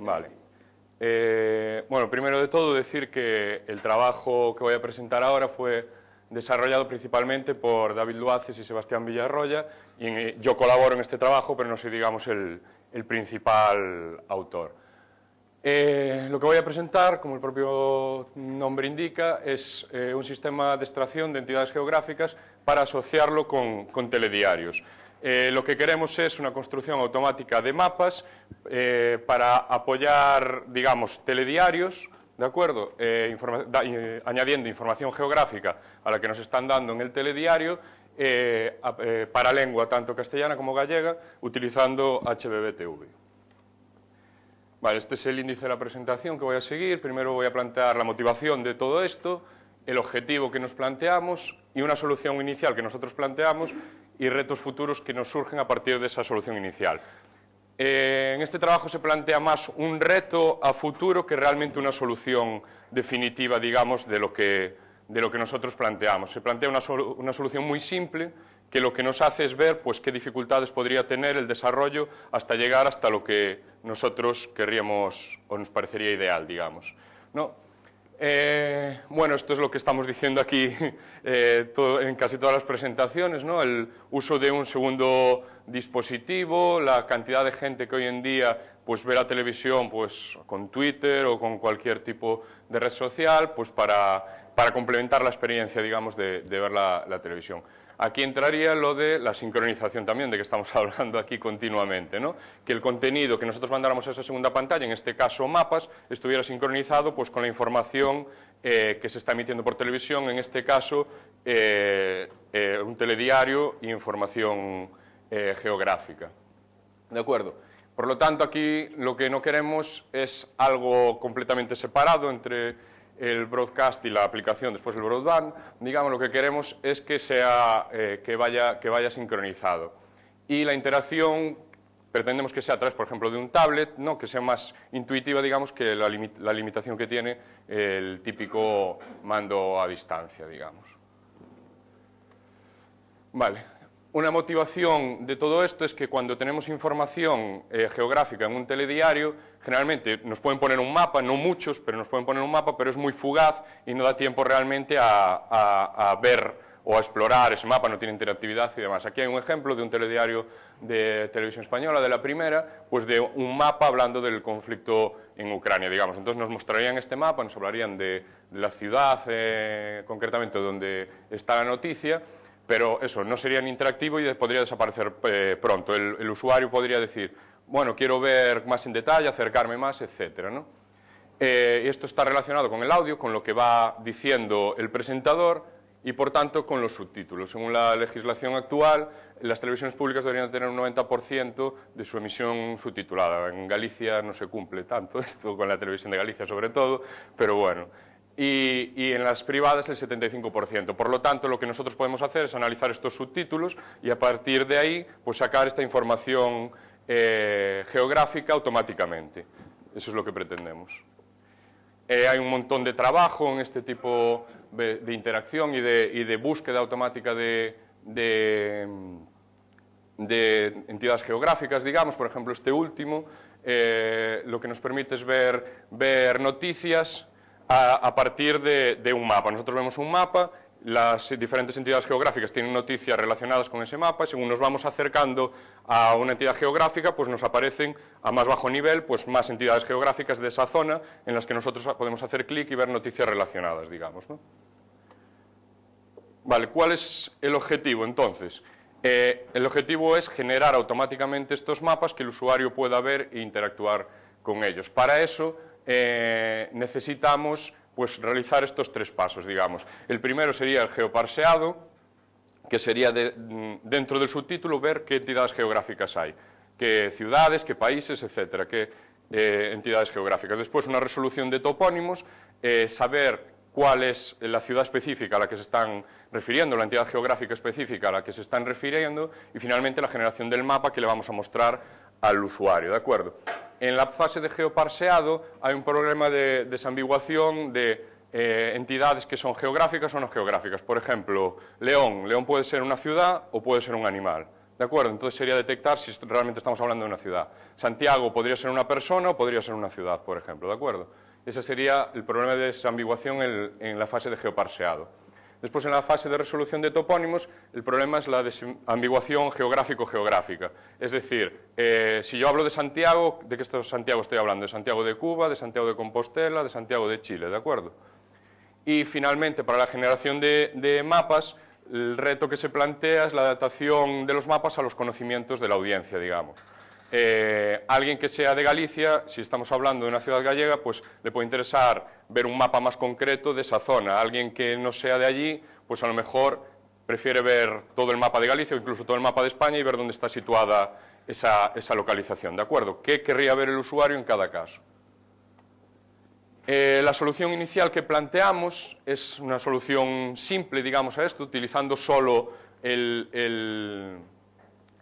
Vale. Bueno, primero de todo decir que el trabajo que voy a presentar ahora fue desarrollado principalmente por David Luaces y Sebastián Villarroya, y yo colaboro en este trabajo, pero no soy, digamos, el principal autor. Lo que voy a presentar, como el propio nombre indica, es un sistema de extracción de entidades geográficas para asociarlo con telediarios. Lo que queremos es una construcción automática de mapas para apoyar, digamos, telediarios, ¿de acuerdo? Añadiendo información geográfica a la que nos están dando en el telediario para lengua tanto castellana como gallega, utilizando HBBTV. Vale, este es el índice de la presentación que voy a seguir. Primero voy a plantear la motivación de todo esto, el objetivo que nos planteamos y una solución inicial que nosotros planteamos y retos futuros que nos surgen a partir de esa solución inicial. En este trabajo se plantea más un reto a futuro que realmente una solución definitiva, digamos, de lo que nosotros planteamos. Se plantea una solución muy simple que lo que nos hace es ver pues, qué dificultades podría tener el desarrollo hasta llegar hasta lo que nosotros querríamos o nos parecería ideal, digamos, ¿no? Bueno, esto es lo que estamos diciendo aquí en casi todas las presentaciones, ¿no? El uso de un segundo dispositivo, la cantidad de gente que hoy en día pues, ve la televisión pues, con Twitter o con cualquier tipo de red social pues, para complementar la experiencia, digamos, de ver la televisión. Aquí entraría lo de la sincronización también, de que estamos hablando aquí continuamente, ¿no? Que el contenido que nosotros mandáramos a esa segunda pantalla, en este caso mapas, estuviera sincronizado pues, con la información que se está emitiendo por televisión, en este caso un telediario e información geográfica. ¿De acuerdo? Por lo tanto, aquí lo que no queremos es algo completamente separado entre el broadcast y la aplicación, después el broadband. Digamos, lo que queremos es que que vaya sincronizado. Y la interacción pretendemos que sea a través, por ejemplo, de un tablet, ¿no? Que sea más intuitiva, digamos, que la limitación que tiene el típico mando a distancia, digamos. Vale. Una motivación de todo esto es que cuando tenemos información geográfica en un telediario, generalmente nos pueden poner un mapa, no muchos, pero nos pueden poner un mapa, pero es muy fugaz y no da tiempo realmente a ver o a explorar ese mapa, no tiene interactividad y demás. Aquí hay un ejemplo de un telediario de Televisión Española, de la primera, pues de un mapa hablando del conflicto en Ucrania, digamos. Entonces nos mostrarían este mapa, nos hablarían de la ciudad concretamente donde está la noticia, pero eso, no sería interactivo y podría desaparecer pronto. El usuario podría decir, bueno, quiero ver más en detalle, acercarme más, etcétera, ¿no? Esto está relacionado con el audio, con lo que va diciendo el presentador y, por tanto, con los subtítulos. Según la legislación actual, las televisiones públicas deberían tener un 90% de su emisión subtitulada. En Galicia no se cumple tanto esto, con la televisión de Galicia sobre todo, pero bueno. Y en las privadas el 75%. Por lo tanto, lo que nosotros podemos hacer es analizar estos subtítulos y a partir de ahí pues, sacar esta información geográfica automáticamente. Eso es lo que pretendemos. Hay un montón de trabajo en este tipo de interacción y de búsqueda automática de entidades geográficas, digamos. Por ejemplo, este último lo que nos permite es ver noticias a partir de un mapa. Nosotros vemos un mapa, las diferentes entidades geográficas tienen noticias relacionadas con ese mapa, y según nos vamos acercando a una entidad geográfica, pues nos aparecen a más bajo nivel pues más entidades geográficas de esa zona en las que nosotros podemos hacer clic y ver noticias relacionadas, digamos, ¿no? Vale, ¿cuál es el objetivo entonces? El objetivo es generar automáticamente estos mapas que el usuario pueda ver e interactuar con ellos. Para eso necesitamos pues, realizar estos tres pasos, digamos. El primero sería el geoparseado, que sería dentro del subtítulo ver qué entidades geográficas hay, qué ciudades, qué países, etcétera, qué entidades geográficas. Después una resolución de topónimos, saber cuál es la ciudad específica a la que se están refiriendo, la entidad geográfica específica a la que se están refiriendo, y finalmente la generación del mapa que le vamos a mostrar al usuario, ¿de acuerdo? En la fase de geoparseado hay un problema de desambiguación de entidades que son geográficas o no geográficas. Por ejemplo, León puede ser una ciudad o puede ser un animal, ¿de acuerdo? Entonces sería detectar si realmente estamos hablando de una ciudad. Santiago podría ser una persona o podría ser una ciudad, por ejemplo, ¿de acuerdo? Ese sería el problema de desambiguación en la fase de geoparseado. Después, en la fase de resolución de topónimos, el problema es la desambiguación geográfico-geográfica. Es decir, si yo hablo de Santiago, ¿de qué Santiago estoy hablando? ¿De Santiago de Cuba, de Santiago de Compostela, de Santiago de Chile? ¿De acuerdo? Y finalmente, para la generación de mapas, el reto que se plantea es la adaptación de los mapas a los conocimientos de la audiencia, digamos. Alguien que sea de Galicia, si estamos hablando de una ciudad gallega, pues le puede interesar ver un mapa más concreto de esa zona. Alguien que no sea de allí, pues a lo mejor prefiere ver todo el mapa de Galicia o incluso todo el mapa de España y ver dónde está situada esa localización, ¿de acuerdo? ¿Qué querría ver el usuario en cada caso? La solución inicial que planteamos es una solución simple, digamos, a esto, utilizando solo el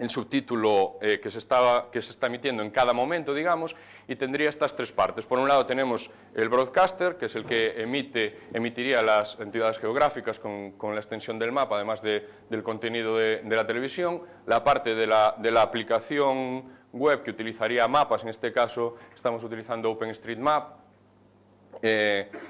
subtítulo que se está emitiendo en cada momento, digamos, y tendría estas tres partes. Por un lado tenemos el broadcaster, que es el que emitiría las entidades geográficas con la extensión del mapa, además del contenido de la televisión, la parte de la aplicación web que utilizaría mapas, en este caso estamos utilizando OpenStreetMap,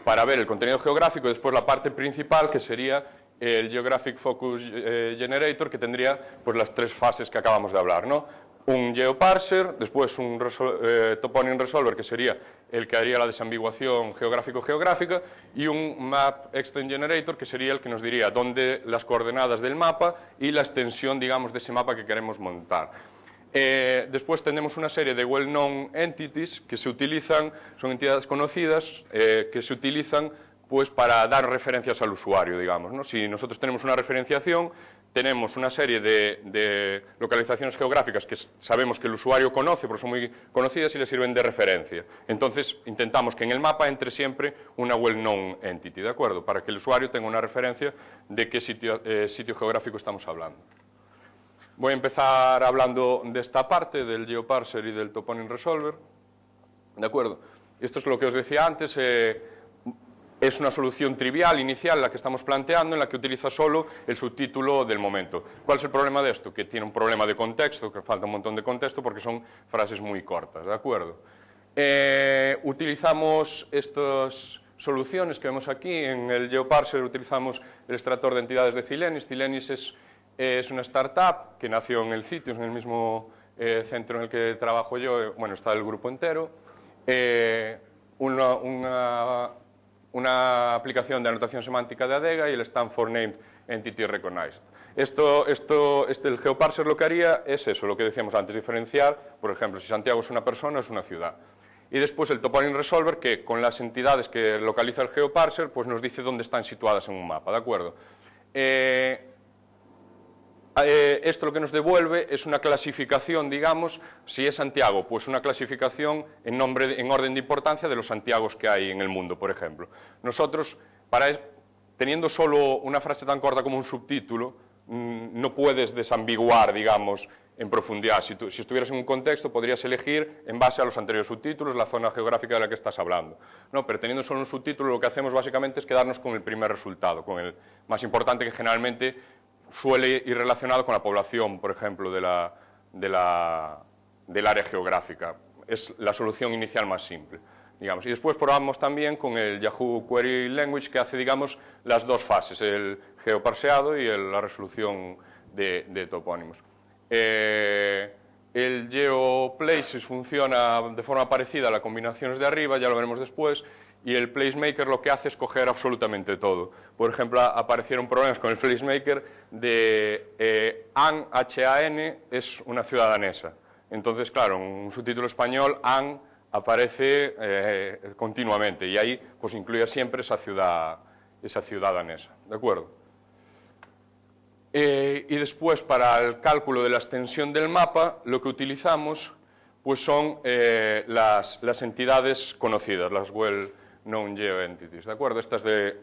para ver el contenido geográfico, y después la parte principal, que sería el Geographic Focus Generator, que tendría pues las tres fases que acabamos de hablar, ¿no? Un geoparser, después un toponym resolver, que sería el que haría la desambiguación geográfico-geográfica, y un map extent generator, que sería el que nos diría dónde las coordenadas del mapa y la extensión, digamos, de ese mapa que queremos montar. Después tenemos una serie de well-known entities que se utilizan, son entidades conocidas, que se utilizan pues para dar referencias al usuario, digamos, ¿no? Si nosotros tenemos una referenciación, tenemos una serie de localizaciones geográficas que sabemos que el usuario conoce, porque son muy conocidas y le sirven de referencia. Entonces, intentamos que en el mapa entre siempre una well-known entity, ¿de acuerdo? Para que el usuario tenga una referencia de qué sitio geográfico estamos hablando. Voy a empezar hablando de esta parte, del geoparser y del toponym resolver, ¿de acuerdo? Esto es lo que os decía antes, es una solución trivial, inicial, la que estamos planteando, en la que utiliza solo el subtítulo del momento. ¿Cuál es el problema de esto? Que tiene un problema de contexto, que falta un montón de contexto porque son frases muy cortas, ¿de acuerdo? Utilizamos estas soluciones que vemos aquí. En el geoparser utilizamos el extractor de entidades de Cilenis. Cilenis es una startup que nació en el Citius, en el mismo centro en el que trabajo yo, bueno, está el grupo entero. Una aplicación de anotación semántica de Adega y el Stanford Named Entity Recognized. El geoparser lo que haría es eso, lo que decíamos antes, diferenciar, por ejemplo, si Santiago es una persona o es una ciudad. Y después el toponym resolver, que con las entidades que localiza el geoparser, pues nos dice dónde están situadas en un mapa, ¿de acuerdo? Esto lo que nos devuelve es una clasificación, digamos, si es Santiago, pues una clasificación en orden de importancia de los Santiagos que hay en el mundo, por ejemplo. Nosotros, teniendo solo una frase tan corta como un subtítulo, no puedes desambiguar, digamos, en profundidad. Si estuvieras en un contexto, podrías elegir, en base a los anteriores subtítulos, la zona geográfica de la que estás hablando. No, pero teniendo solo un subtítulo, lo que hacemos básicamente es quedarnos con el primer resultado, con el más importante, que generalmente suele ir relacionado con la población, por ejemplo, del área geográfica. Es la solución inicial más simple, digamos. Y después probamos también con el Yahoo Query Language, que hace, digamos, las dos fases, el geoparseado y la resolución de topónimos. El GeoPlaces funciona de forma parecida a las combinaciones de arriba, ya lo veremos después, y el Placemaker lo que hace es coger absolutamente todo. Por ejemplo, aparecieron problemas con el Placemaker de Han es una ciudad danesa. Entonces, claro, en un subtítulo español, Han aparece continuamente, y ahí pues incluye siempre esa ciudad danesa, ¿de acuerdo? Y después, para el cálculo de la extensión del mapa, lo que utilizamos pues son las entidades conocidas, las well-known geoentities, ¿de acuerdo? Estas de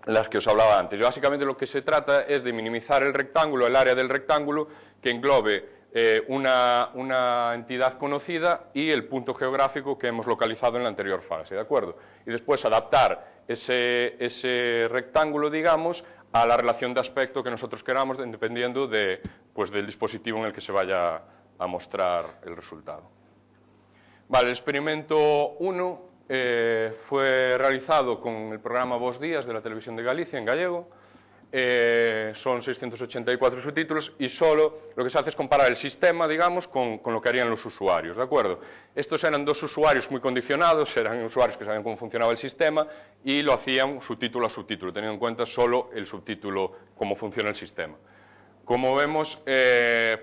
las que os hablaba antes. Y básicamente lo que se trata es de minimizar el rectángulo, el área del rectángulo, que englobe una entidad conocida y el punto geográfico que hemos localizado en la anterior fase, ¿de acuerdo? Y después adaptar ese rectángulo, digamos, a la relación de aspecto que nosotros queramos, dependiendo pues, del dispositivo en el que se vaya a mostrar el resultado. Vale, el experimento 1 fue realizado con el programa Bos Días de la Televisión de Galicia en gallego. Son 684 subtítulos y solo lo que se hace es comparar el sistema, digamos, con lo que harían los usuarios, ¿de acuerdo? Estos eran dos usuarios muy condicionados, eran usuarios que sabían cómo funcionaba el sistema y lo hacían subtítulo a subtítulo, teniendo en cuenta solo el subtítulo, cómo funciona el sistema. Como vemos,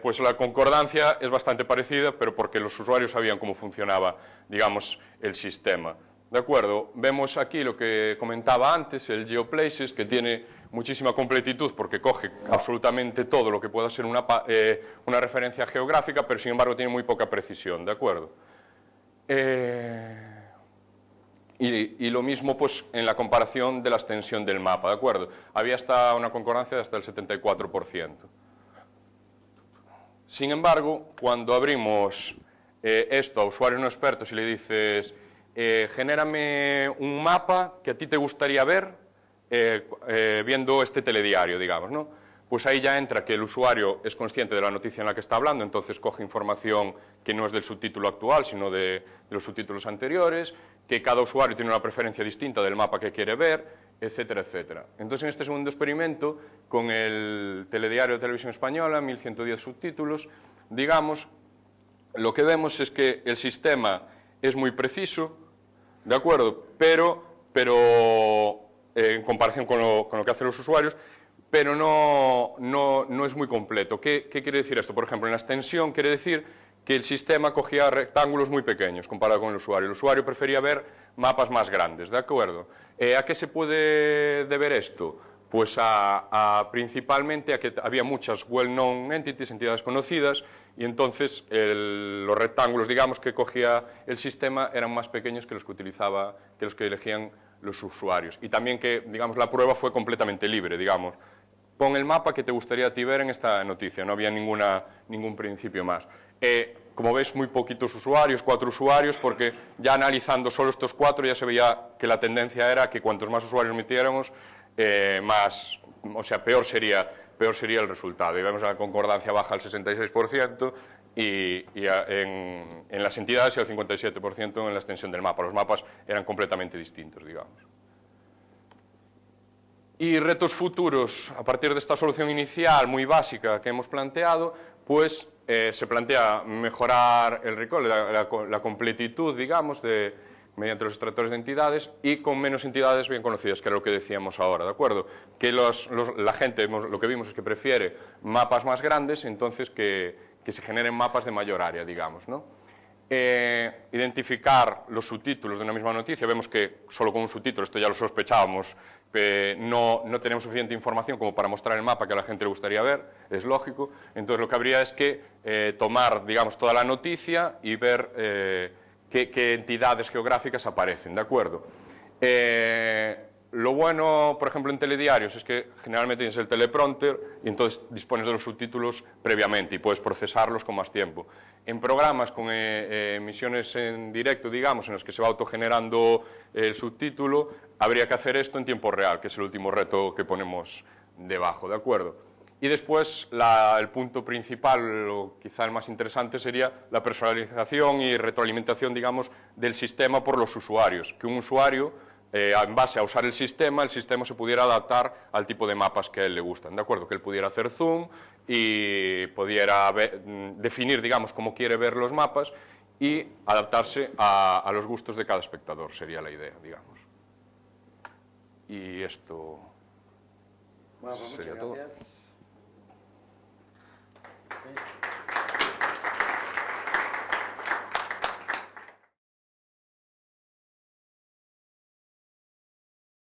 pues la concordancia es bastante parecida, pero porque los usuarios sabían cómo funcionaba, digamos, el sistema. ¿De acuerdo? Vemos aquí lo que comentaba antes, el GeoPlaces, que tiene muchísima completitud porque coge absolutamente todo lo que pueda ser una referencia geográfica, pero sin embargo tiene muy poca precisión, ¿de acuerdo? Y lo mismo pues, en la comparación de la extensión del mapa, ¿de acuerdo? Había hasta una concordancia de hasta el 74%. Sin embargo, cuando abrimos esto a usuarios no expertos y le dices genérame un mapa que a ti te gustaría ver viendo este telediario, digamos, ¿no? Pues ahí ya entra que el usuario es consciente de la noticia en la que está hablando, entonces coge información que no es del subtítulo actual, sino de los subtítulos anteriores, que cada usuario tiene una preferencia distinta del mapa que quiere ver, etcétera, etcétera. Entonces, en este segundo experimento, con el telediario de Televisión Española, 1110 subtítulos, digamos, lo que vemos es que el sistema es muy preciso, ¿de acuerdo? Pero en comparación con lo que hacen los usuarios, pero no es muy completo. ¿Qué quiere decir esto? Por ejemplo, en la extensión quiere decir que el sistema cogía rectángulos muy pequeños comparado con el usuario. El usuario prefería ver mapas más grandes, ¿de acuerdo? ¿A qué se puede deber esto? Pues principalmente a que había muchas well-known entities, entidades conocidas, y entonces los rectángulos, digamos, que cogía el sistema eran más pequeños que los que elegían los usuarios. Y también que, digamos, la prueba fue completamente libre, digamos. Pon el mapa que te gustaría a ti ver en esta noticia, no había ningún principio más. Como ves, muy poquitos usuarios, 4 usuarios, porque ya analizando solo estos 4 ya se veía que la tendencia era que cuantos más usuarios metiéramos, peor sería el resultado. Y vemos la concordancia baja al 66% y en las entidades y al 57% en la extensión del mapa. Los mapas eran completamente distintos, digamos. Y retos futuros, a partir de esta solución inicial muy básica que hemos planteado, pues se plantea mejorar el recall, la completitud, digamos, mediante los extractores de entidades y con menos entidades bien conocidas, que era lo que decíamos ahora, ¿de acuerdo? Que la gente, lo que vimos es que prefiere mapas más grandes, entonces que se generen mapas de mayor área, digamos, ¿no? Identificar los subtítulos de una misma noticia, vemos que solo con un subtítulo, esto ya lo sospechábamos, no tenemos suficiente información como para mostrar el mapa que a la gente le gustaría ver, es lógico, entonces lo que habría es que tomar, digamos, toda la noticia y ver qué entidades geográficas aparecen, ¿de acuerdo? Lo bueno, por ejemplo, en telediarios es que generalmente tienes el teleprompter y entonces dispones de los subtítulos previamente y puedes procesarlos con más tiempo. En programas con emisiones en directo, digamos, en los que se va autogenerando el subtítulo, habría que hacer esto en tiempo real, que es el último reto que ponemos debajo, ¿de acuerdo? Y después el punto principal, o quizá el más interesante, sería la personalización y retroalimentación, digamos, del sistema por los usuarios. Que un usuario, en base a usar el sistema se pudiera adaptar al tipo de mapas que a él le gustan, ¿de acuerdo? Que él pudiera hacer zoom y pudiera definir, digamos, cómo quiere ver los mapas y adaptarse a los gustos de cada espectador, sería la idea, digamos. Y esto Bueno, pues sería muchas todo. gracias.